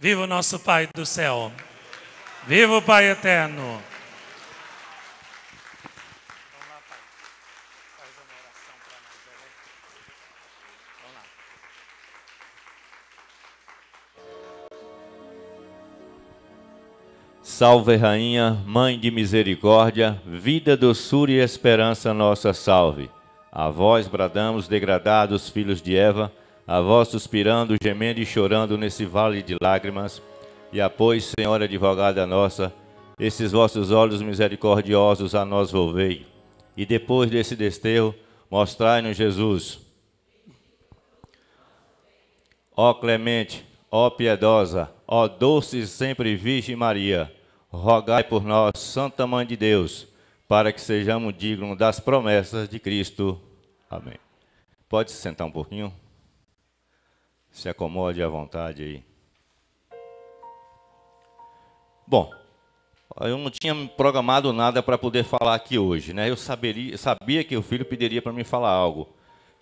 Viva o nosso Pai do céu. Viva o Pai eterno. Vamos lá, Pai. Faz uma oração para nós, Vamos lá. Salve, Rainha, Mãe de Misericórdia, vida, doçura e esperança nossa salve. A vós bradamos, degradados filhos de Eva, a vós suspirando, gemendo e chorando nesse vale de lágrimas. E após, Senhora advogada nossa, esses vossos olhos misericordiosos a nós volvei. E depois desse desterro, mostrai-nos Jesus. Ó clemente, ó piedosa, ó doce e sempre Virgem Maria, rogai por nós, Santa Mãe de Deus, para que sejamos dignos das promessas de Cristo. Amém. Pode se sentar um pouquinho? Se acomode à vontade aí. Bom, eu não tinha programado nada para poder falar aqui hoje, né? Eu sabia que o filho pediria para mim falar algo.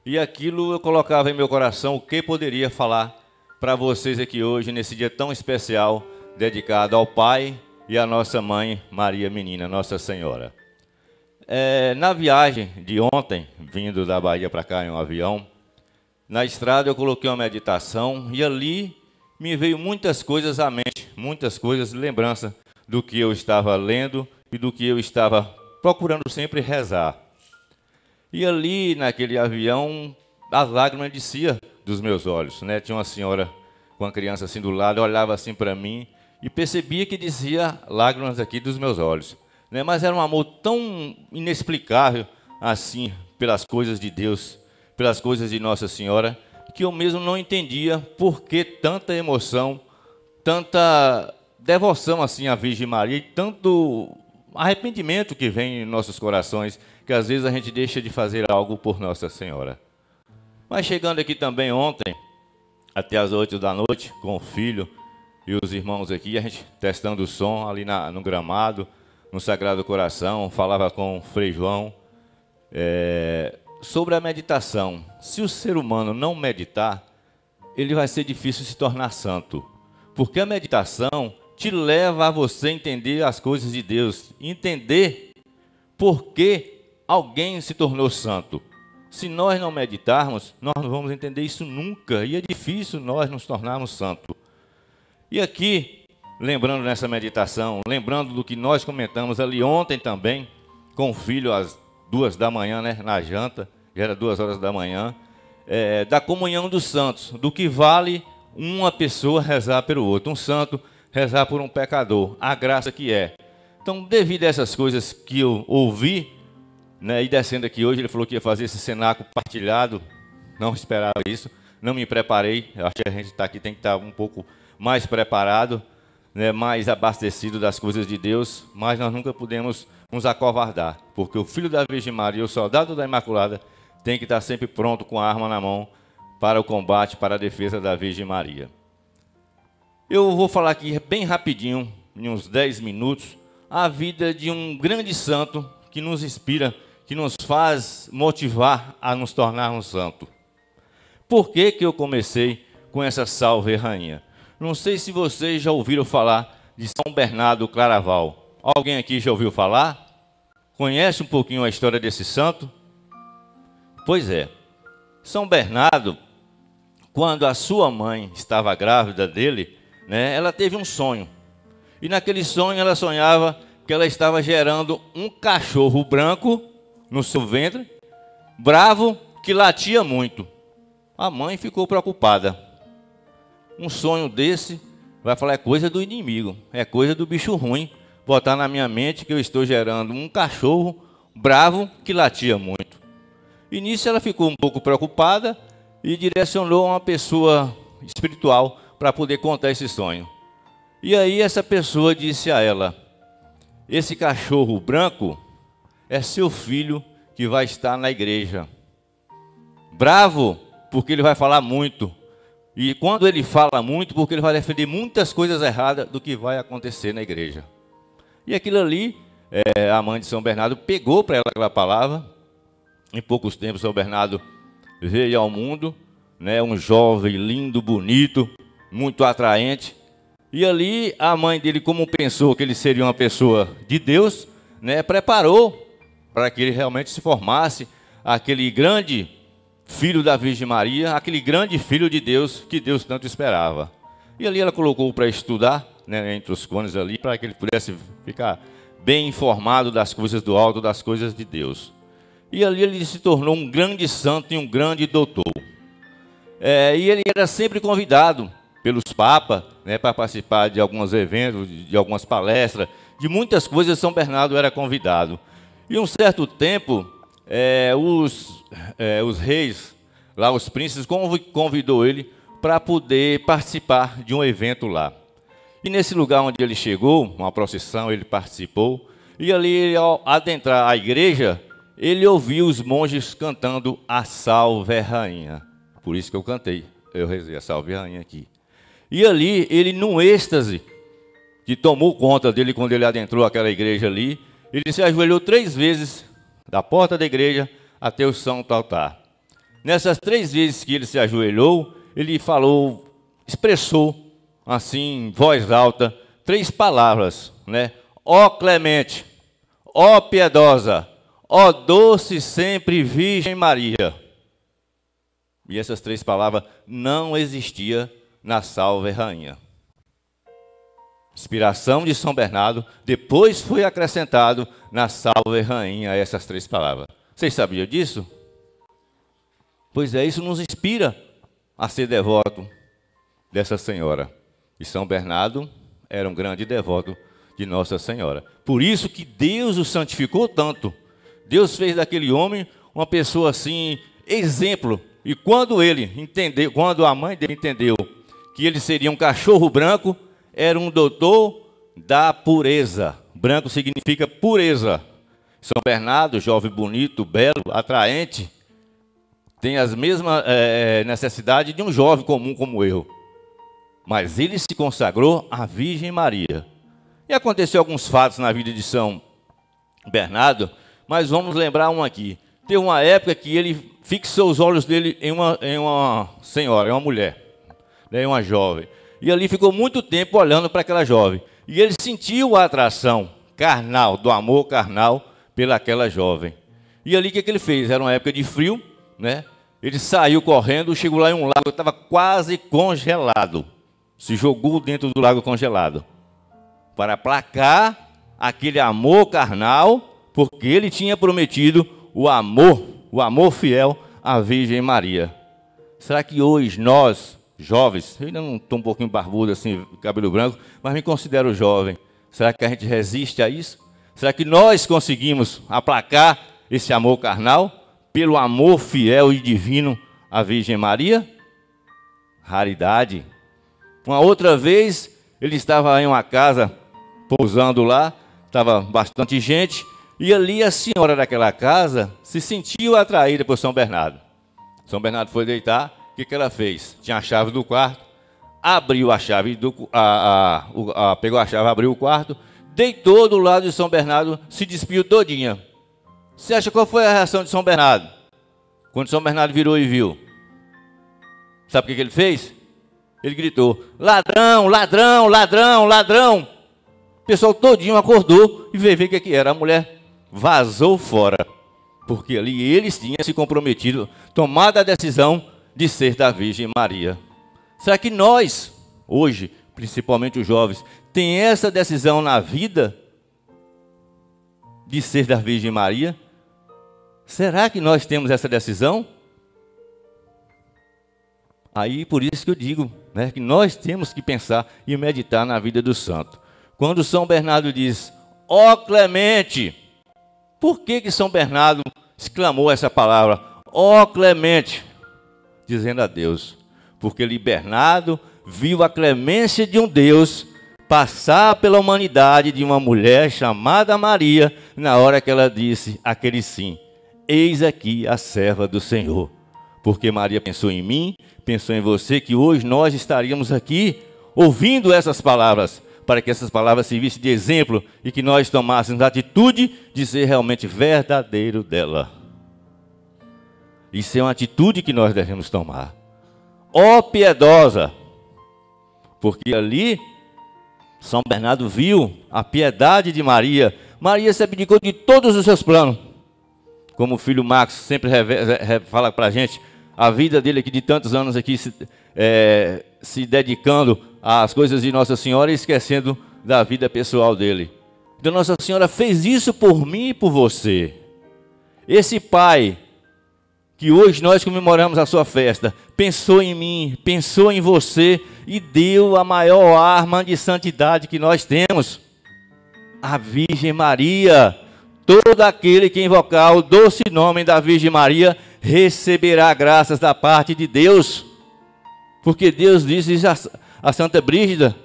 E aquilo eu colocava em meu coração o que poderia falar para vocês aqui hoje, nesse dia tão especial, dedicado ao Pai e à nossa Mãe, Maria Menina, Nossa Senhora. Na viagem de ontem, vindo da Bahia para cá em um avião, na estrada eu coloquei uma meditação e ali me veio muitas coisas à mente, muitas coisas de lembrança do que eu estava lendo e do que eu estava procurando sempre rezar. E ali, naquele avião, as lágrimas desciam dos meus olhos, né? Tinha uma senhora com a criança assim do lado, olhava assim para mim e percebia que descia lágrimas aqui dos meus olhos, né? Mas era um amor tão inexplicável assim pelas coisas de Deus, pelas coisas de Nossa Senhora, que eu mesmo não entendia por que tanta emoção, tanta devoção assim à Virgem Maria e tanto arrependimento que vem em nossos corações, que às vezes a gente deixa de fazer algo por Nossa Senhora. Mas chegando aqui também ontem, até as 8 da noite, com o filho e os irmãos aqui, a gente testando o som ali no gramado, no Sagrado Coração, falava com o Frei João, sobre a meditação. Se o ser humano não meditar, ele vai ser difícil se tornar santo. Porque a meditação te leva a você entender as coisas de Deus, entender por que alguém se tornou santo. Se nós não meditarmos, nós não vamos entender isso nunca, e é difícil nós nos tornarmos santos. E aqui, lembrando nessa meditação, lembrando do que nós comentamos ali ontem também, com o filho às 2 da manhã, né, na janta, já era 2 horas da manhã, da comunhão dos santos, do que vale uma pessoa rezar pelo outro, um santo rezar por um pecador, a graça que é. Então, devido a essas coisas que eu ouvi, né, e descendo aqui hoje, ele falou que ia fazer esse cenáculo partilhado, não esperava isso, não me preparei, eu acho que a gente está aqui tem que estar um pouco mais preparado, né, mais abastecido das coisas de Deus, mas nós nunca podemos nos acovardar, porque o Filho da Virgem Maria, o soldado da Imaculada, tem que estar sempre pronto com a arma na mão para o combate, para a defesa da Virgem Maria. Eu vou falar aqui bem rapidinho, em uns 10 minutos, a vida de um grande santo que nos inspira, que nos faz motivar a nos tornarmos santos. Por que que eu comecei com essa Salve Rainha? Não sei se vocês já ouviram falar de São Bernardo Claraval. Alguém aqui já ouviu falar? Conhece um pouquinho a história desse santo? Pois é. São Bernardo, quando a sua mãe estava grávida dele, né, ela teve um sonho. E naquele sonho ela sonhava que ela estava gerando um cachorro branco no seu ventre, bravo, que latia muito. A mãe ficou preocupada. Um sonho desse, vai falar, é coisa do inimigo, é coisa do bicho ruim, botar na minha mente que eu estou gerando um cachorro bravo que latia muito. E nisso ela ficou um pouco preocupada e direcionou a uma pessoa espiritual para poder contar esse sonho. E aí essa pessoa disse a ela, esse cachorro branco é seu filho que vai estar na igreja. Bravo, porque ele vai falar muito. E quando ele fala muito, porque ele vai defender muitas coisas erradas do que vai acontecer na igreja. E aquilo ali, a mãe de São Bernardo pegou para ela aquela palavra. Em poucos tempos, São Bernardo veio ao mundo, né, um jovem lindo, bonito, muito atraente. E ali a mãe dele, como pensou que ele seria uma pessoa de Deus, né, preparou para que ele realmente se formasse aquele grande filho da Virgem Maria, aquele grande filho de Deus que Deus tanto esperava. E ali ela colocou para estudar, né, entre os cônjuges ali, para que ele pudesse ficar bem informado das coisas do alto, das coisas de Deus. E ali ele se tornou um grande santo e um grande doutor. E ele era sempre convidado pelos papas, né, para participar de alguns eventos, de algumas palestras, de muitas coisas São Bernardo era convidado. E um certo tempo, os reis, lá os príncipes, convidou ele para poder participar de um evento lá. E nesse lugar onde ele chegou, uma procissão, ele participou, e ali, ao adentrar a igreja, ele ouviu os monges cantando a Salve Rainha. Por isso que eu cantei, eu rezei a Salve Rainha aqui. E ali, ele num êxtase, que tomou conta dele quando ele adentrou aquela igreja ali, ele se ajoelhou 3 vezes, da porta da igreja até o santo altar. Nessas 3 vezes que ele se ajoelhou, ele falou, expressou, assim, em voz alta, 3 palavras, né? Ó clemente, ó piedosa, ó doce sempre Virgem Maria. E essas 3 palavras não existiam na Salve Rainha. Inspiração de São Bernardo, depois foi acrescentado na Salve Rainha essas 3 palavras. Vocês sabiam disso? Pois é, isso nos inspira a ser devoto dessa senhora. E São Bernardo era um grande devoto de Nossa Senhora. Por isso que Deus o santificou tanto. Deus fez daquele homem uma pessoa assim, exemplo. E quando ele entendeu, quando a mãe dele entendeu que ele seria um cachorro branco, era um doutor da pureza. Branco significa pureza. São Bernardo, jovem bonito, belo, atraente, tem as mesmas necessidades de um jovem comum como eu. Mas ele se consagrou à Virgem Maria. E aconteceu alguns fatos na vida de São Bernardo, mas vamos lembrar um aqui. Teve uma época que ele fixou os olhos dele em uma senhora, em uma mulher, né, uma jovem. E ali ficou muito tempo olhando para aquela jovem. E ele sentiu a atração carnal, do amor carnal, pelaquela jovem. E ali o que ele fez? Era uma época de frio, né? Ele saiu correndo, chegou lá em um lago que estava quase congelado. Se jogou dentro do lago congelado. Para aplacar aquele amor carnal, porque ele tinha prometido o amor fiel à Virgem Maria. Será que hoje nós, jovens, eu ainda não estou um pouquinho barbudo assim, cabelo branco, mas me considero jovem. Será que a gente resiste a isso? Será que nós conseguimos aplacar esse amor carnal pelo amor fiel e divino à Virgem Maria? Raridade. Uma outra vez, ele estava em uma casa, pousando lá, estava bastante gente, e ali a senhora daquela casa se sentiu atraída por São Bernardo. São Bernardo foi deitar, o que ela fez? Tinha a chave do quarto, abriu a chave, pegou a chave, abriu o quarto, deitou do lado de São Bernardo, se despiu todinha. Você acha qual foi a reação de São Bernardo? Quando São Bernardo virou e viu. Sabe o que ele fez? Ele gritou, ladrão, ladrão, ladrão, ladrão. O pessoal todinho acordou e veio ver o que era. A mulher vazou fora, porque ali eles tinham se comprometido, tomado a decisão de ser da Virgem Maria. Será que nós, hoje, principalmente os jovens, tem essa decisão na vida de ser da Virgem Maria? Será que nós temos essa decisão? Aí, por isso que eu digo, né, que nós temos que pensar e meditar na vida do santo. Quando São Bernardo diz, ó clemente, por que São Bernardo exclamou essa palavra, ó clemente, dizendo a Deus? Porque Bernardo viu a clemência de um Deus passar pela humanidade de uma mulher chamada Maria, na hora que ela disse aquele sim, eis aqui a serva do Senhor. Porque Maria pensou em mim, pensou em você, que hoje nós estaríamos aqui ouvindo essas palavras, para que essas palavras servissem de exemplo e que nós tomássemos a atitude de ser realmente verdadeiro dela. Isso é uma atitude que nós devemos tomar. Ó piedosa, porque ali São Bernardo viu a piedade de Maria. Maria se abdicou de todos os seus planos. Como o filho Marcos sempre fala para a gente, a vida dele aqui de tantos anos aqui se dedicando às coisas de Nossa Senhora e esquecendo da vida pessoal dele. Então Nossa Senhora fez isso por mim e por você. Esse pai, que hoje nós comemoramos a sua festa, pensou em mim, pensou em você e deu a maior arma de santidade que nós temos, a Virgem Maria. Todo aquele que invocar o doce nome da Virgem Maria receberá graças da parte de Deus. Porque Deus disse a Santa Brígida,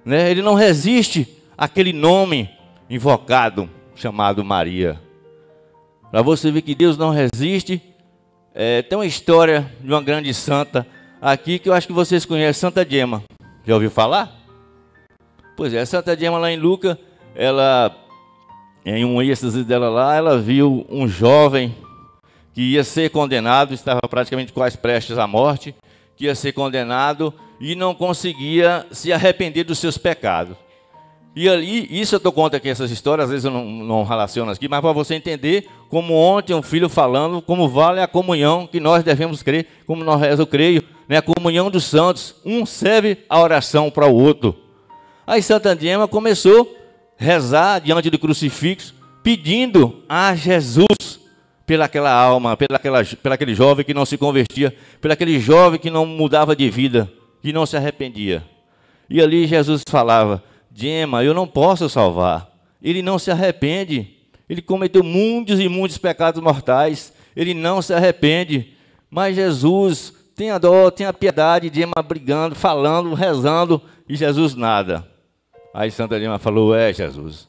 né? Ele não resiste àquele nome invocado, chamado Maria. Para você ver que Deus não resiste, tem uma história de uma grande santa aqui que eu acho que vocês conhecem, Santa Gema. Já ouviu falar? Pois é, Santa Gema lá em Lucas, ela, em um êxtase dela lá, ela viu um jovem que ia ser condenado, estava praticamente quase prestes à morte, que ia ser condenado e não conseguia se arrepender dos seus pecados. E ali, isso eu estou contando aqui, essas histórias, às vezes eu não relaciono aqui, mas para você entender, como ontem um filho falando, como vale a comunhão que nós devemos crer, como eu creio, né, a comunhão dos santos, um serve a oração para o outro. Aí Santa Gema começou a rezar diante do crucifixo, pedindo a Jesus pelaquela alma, pelaquele jovem que não se convertia, pelaquele jovem que não mudava de vida, que não se arrependia. E ali Jesus falava: Gema, eu não posso salvar. Ele não se arrepende. Ele cometeu muitos e muitos pecados mortais. Ele não se arrepende. Mas Jesus, tenha dó, tenha piedade. Gema brigando, falando, rezando. E Jesus nada. Aí Santa Gema falou: Jesus,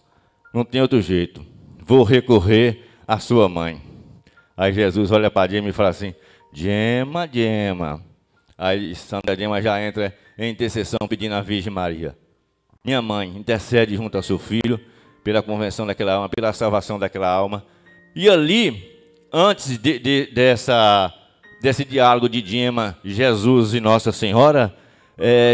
não tem outro jeito. Vou recorrer à sua mãe. Aí Jesus olha para Gema e fala assim: Gema, Gema. Aí Santa Gema já entra em intercessão pedindo à Virgem Maria: minha mãe, intercede junto ao seu filho pela convenção daquela alma, pela salvação daquela alma. E ali, antes desse diálogo de Gema, Jesus e Nossa Senhora,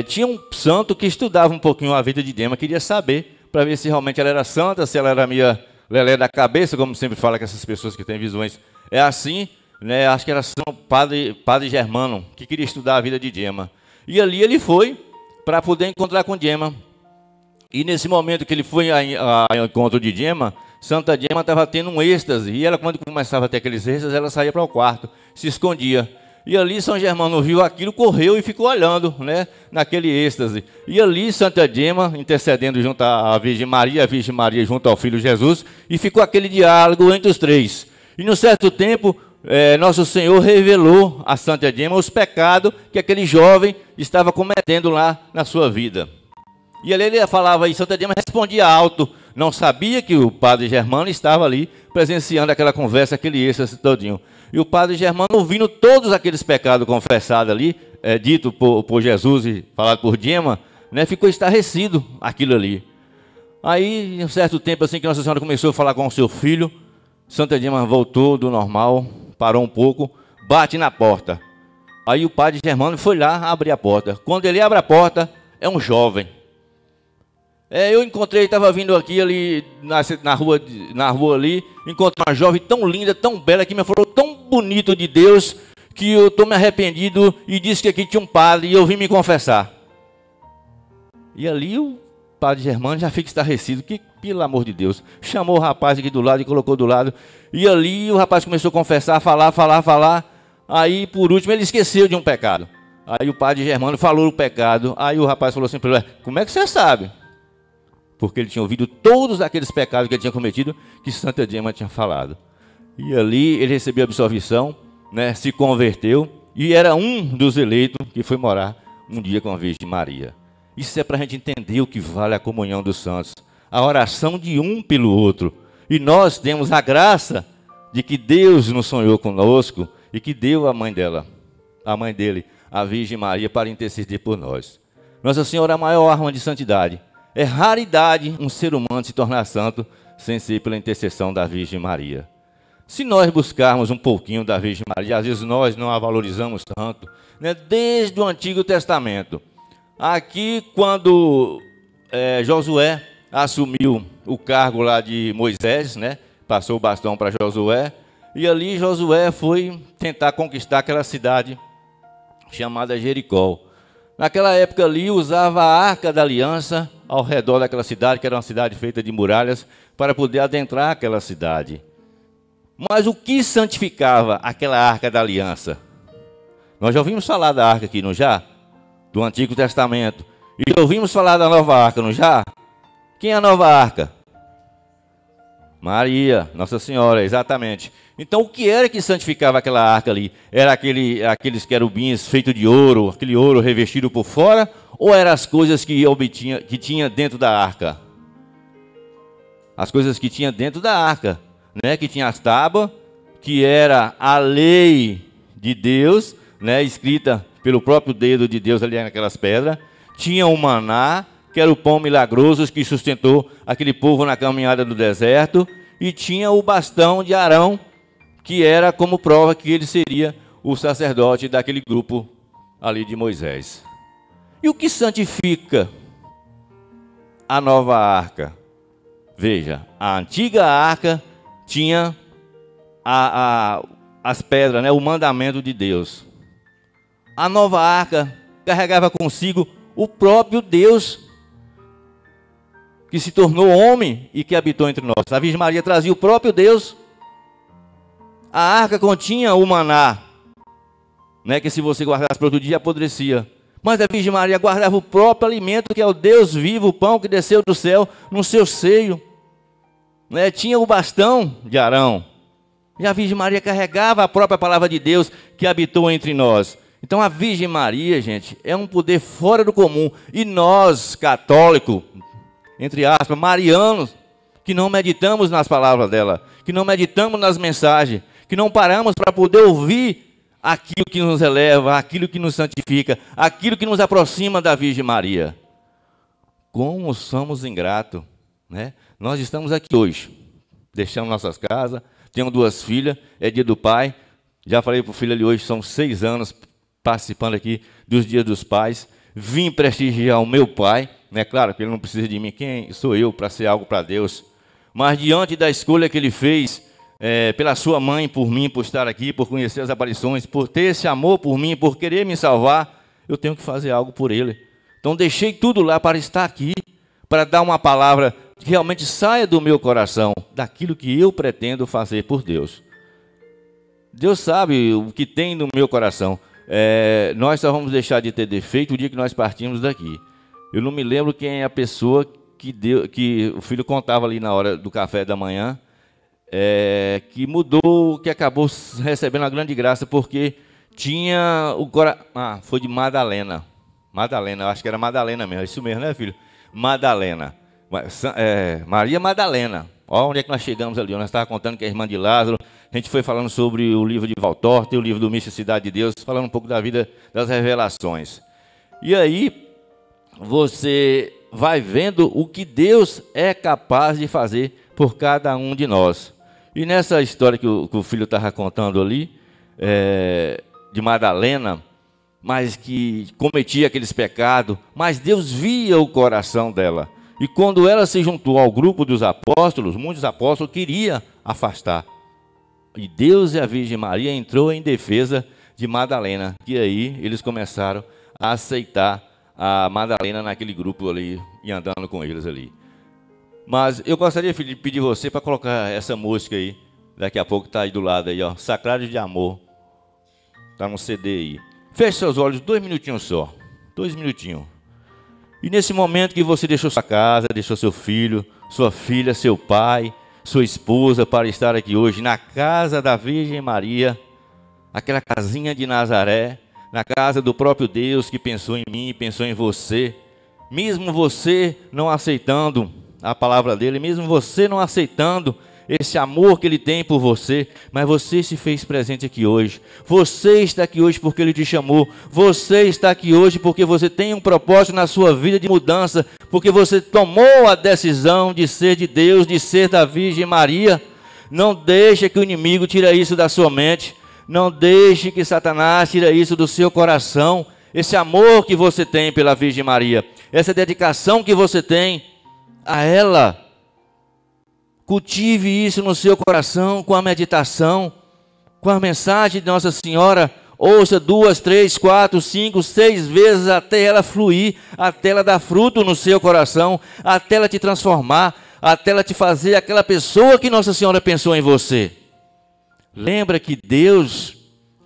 tinha um santo que estudava um pouquinho a vida de Gema, queria saber, para ver se realmente ela era santa, se ela era meia lelé da cabeça, como sempre fala que essas pessoas que têm visões é assim, né? Acho que era São Padre Germano, que queria estudar a vida de Gema. E ali ele foi para poder encontrar com Gema. E nesse momento que ele foi ao encontro de Gema, Santa Gema estava tendo um êxtase. E ela, quando começava a ter aqueles êxtases, ela saía para o quarto, se escondia. E ali São Germano viu aquilo, correu e ficou olhando, né, naquele êxtase. E ali Santa Gema, intercedendo junto à Virgem Maria, a Virgem Maria junto ao Filho Jesus, e ficou aquele diálogo entre os três. E num certo tempo, Nosso Senhor revelou a Santa Gema os pecados que aquele jovem estava cometendo lá na sua vida. E ali ele falava, e Santa Gema respondia alto, não sabia que o Padre Germano estava ali presenciando aquela conversa, aquele êxtase todinho. E o Padre Germano, ouvindo todos aqueles pecados confessados ali, dito por Jesus e falado por Gema, né, ficou estarrecido aquilo ali. Aí, em um certo tempo, assim que Nossa Senhora começou a falar com o seu filho, Santa Gema voltou do normal, parou um pouco, bate na porta. Aí o Padre Germano foi lá abrir a porta. Quando ele abre a porta, é um jovem. Eu encontrei, estava vindo aqui ali na rua ali, encontrei uma jovem tão linda, tão bela, que me falou tão bonito de Deus, que eu estou me arrependido e disse que aqui tinha um padre e eu vim me confessar. E ali o Padre Germano já fica estarrecido, que pelo amor de Deus, chamou o rapaz aqui do lado e colocou do lado, e ali o rapaz começou a confessar, falar, aí por último ele esqueceu de um pecado. Aí o Padre Germano falou o pecado, aí o rapaz falou assim para ele: como é que você sabe? Porque ele tinha ouvido todos aqueles pecados que ele tinha cometido, que Santa Gema tinha falado. E ali ele recebeu a absolvição, né, se converteu, e era um dos eleitos que foi morar um dia com a Virgem Maria. Isso é para a gente entender o que vale a comunhão dos santos, a oração de um pelo outro. E nós temos a graça de que Deus nos sonhou conosco e que deu a mãe dele, a Virgem Maria, para interceder por nós. Nossa Senhora é a maior arma de santidade. É raridade um ser humano se tornar santo sem ser pela intercessão da Virgem Maria. Se nós buscarmos um pouquinho da Virgem Maria, às vezes nós não a valorizamos tanto, né? Desde o Antigo Testamento. Aqui, quando Josué assumiu o cargo lá de Moisés, né? Passou o bastão para Josué, e ali Josué foi tentar conquistar aquela cidade chamada Jericó. Naquela época ali usava a Arca da Aliança ao redor daquela cidade, que era uma cidade feita de muralhas, para poder adentrar aquela cidade. Mas o que santificava aquela Arca da Aliança? Nós já ouvimos falar da Arca aqui, não já? Do Antigo Testamento. E já ouvimos falar da Nova Arca, não já? Quem é a Nova Arca? Maria, Nossa Senhora, exatamente. Então, o que era que santificava aquela arca ali? Era aqueles querubins feitos de ouro, aquele ouro revestido por fora? Ou eram as coisas que tinha dentro da arca? As coisas que tinha dentro da arca, né? Que tinha as tábuas, que era a lei de Deus, né? Escrita pelo próprio dedo de Deus ali naquelas pedras. Tinha o maná, que era o pão milagroso que sustentou aquele povo na caminhada do deserto. E tinha o bastão de Arão, que era como prova que ele seria o sacerdote daquele grupo ali de Moisés. E o que santifica a nova arca? Veja, a antiga arca tinha as pedras, né, o mandamento de Deus. A nova arca carregava consigo o próprio Deus, que se tornou homem e que habitou entre nós. A Virgem Maria trazia o próprio Deus. A arca continha o maná, né, que se você guardasse para outro dia apodrecia. Mas a Virgem Maria guardava o próprio alimento, que é o Deus vivo, o pão que desceu do céu no seu seio. Né, tinha o bastão de Arão. E a Virgem Maria carregava a própria palavra de Deus que habitou entre nós. Então a Virgem Maria, gente, é um poder fora do comum. E nós, católicos, entre aspas, marianos, que não meditamos nas palavras dela, que não meditamos nas mensagens, que não paramos para poder ouvir aquilo que nos eleva, aquilo que nos santifica, aquilo que nos aproxima da Virgem Maria. Como somos ingratos, né? Nós estamos aqui hoje, deixamos nossas casas, tenho 2 filhas, é dia do pai, já falei para o filho ali hoje, são 6 anos participando aqui dos dias dos pais, vim prestigiar o meu pai, né? Claro que ele não precisa de mim, quem sou eu para ser algo para Deus? Mas diante da escolha que ele fez, pela sua mãe, por mim, por estar aqui, por conhecer as aparições, por ter esse amor por mim, por querer me salvar, eu tenho que fazer algo por ele. Então deixei tudo lá para estar aqui, para dar uma palavra que realmente saia do meu coração, daquilo que eu pretendo fazer por Deus. Deus sabe o que tem no meu coração. Nós só vamos deixar de ter defeito o dia que nós partimos daqui. Eu não me lembro quem é a pessoa que o filho contava ali na hora do café da manhã, que mudou, que acabou recebendo uma grande graça, porque tinha o coração... foi de Madalena. Madalena, eu acho que era Madalena mesmo, é isso mesmo, né, filho? Madalena. Maria Madalena. Olha onde é que nós chegamos ali. Nós estávamos contando que é a irmã de Lázaro. A gente foi falando sobre o livro de Valtorta, o livro do Misticidade de Deus, falando um pouco da vida das revelações. E aí, você vai vendo o que Deus é capaz de fazer por cada um de nós. E nessa história que o filho estava contando ali, de Madalena, mas que cometia aqueles pecados, mas Deus via o coração dela. E quando ela se juntou ao grupo dos apóstolos, muitos apóstolos queriam afastar. E Deus e a Virgem Maria entrou em defesa de Madalena. E aí eles começaram a aceitar a Madalena naquele grupo ali e andando com eles ali. Mas eu gostaria, filho, de pedir você para colocar essa música aí. Daqui a pouco está aí do lado aí, ó. Sacrário de Amor. Está no CD aí. Feche seus olhos 2 minutinhos só. 2 minutinhos. E nesse momento que você deixou sua casa, deixou seu filho, sua filha, seu pai, sua esposa para estar aqui hoje na casa da Virgem Maria, aquela casinha de Nazaré, na casa do próprio Deus que pensou em mim, pensou em você, mesmo você não aceitando a palavra dele, mesmo você não aceitando esse amor que ele tem por você, mas você se fez presente aqui hoje. Você está aqui hoje porque ele te chamou. Você está aqui hoje porque você tem um propósito na sua vida de mudança, porque você tomou a decisão de ser de Deus, de ser da Virgem Maria. Não deixe que o inimigo tire isso da sua mente. Não deixe que Satanás tire isso do seu coração. esse amor que você tem pela Virgem Maria, essa dedicação que você tem a ela. Cultive isso no seu coração com a meditação, com a mensagem de Nossa Senhora. Ouça 2, 3, 4, 5, 6 vezes até ela fluir, até ela dar fruto no seu coração, até ela te transformar, até ela te fazer aquela pessoa que Nossa Senhora pensou em você. Lembra que Deus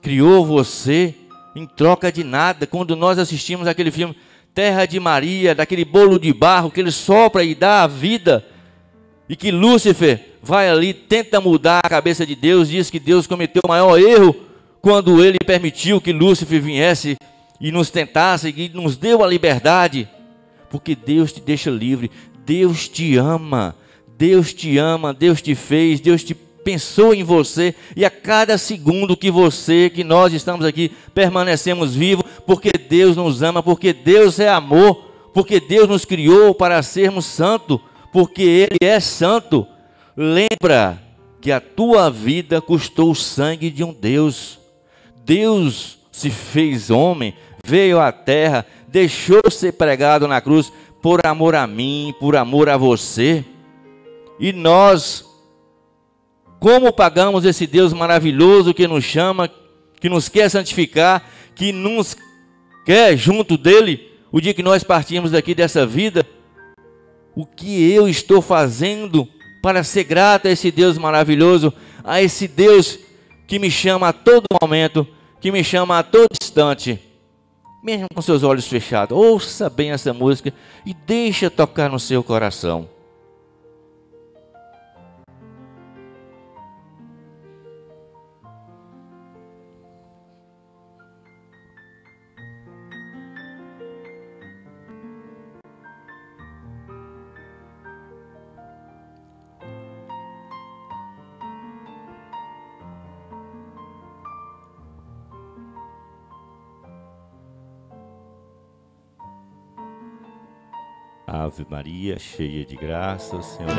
criou você em troca de nada. Quando nós assistimos aquele filme Terra de Maria, daquele bolo de barro que ele sopra e dá a vida, e que Lúcifer vai ali, tenta mudar a cabeça de Deus, diz que Deus cometeu o maior erro quando ele permitiu que Lúcifer viesse e nos tentasse, e nos deu a liberdade, porque Deus te deixa livre. Deus te ama, Deus te ama, Deus te fez, Deus te pensou em você, e a cada segundo que nós estamos aqui, permanecemos vivos, porque Deus nos ama, porque Deus é amor, porque Deus nos criou para sermos santos, porque Ele é santo. Lembra que a tua vida custou o sangue de um Deus. Deus se fez homem, veio à terra, deixou ser pregado na cruz, por amor a mim, por amor a você. E nós, como pagamos esse Deus maravilhoso que nos chama, que nos quer santificar, que nos quer junto dele, o dia que nós partimos daqui dessa vida? O que eu estou fazendo para ser grato a esse Deus maravilhoso, a esse Deus que me chama a todo momento, que me chama a todo instante? Mesmo com seus olhos fechados, ouça bem essa música e deixa tocar no seu coração. Ave Maria, cheia de graça, o Senhor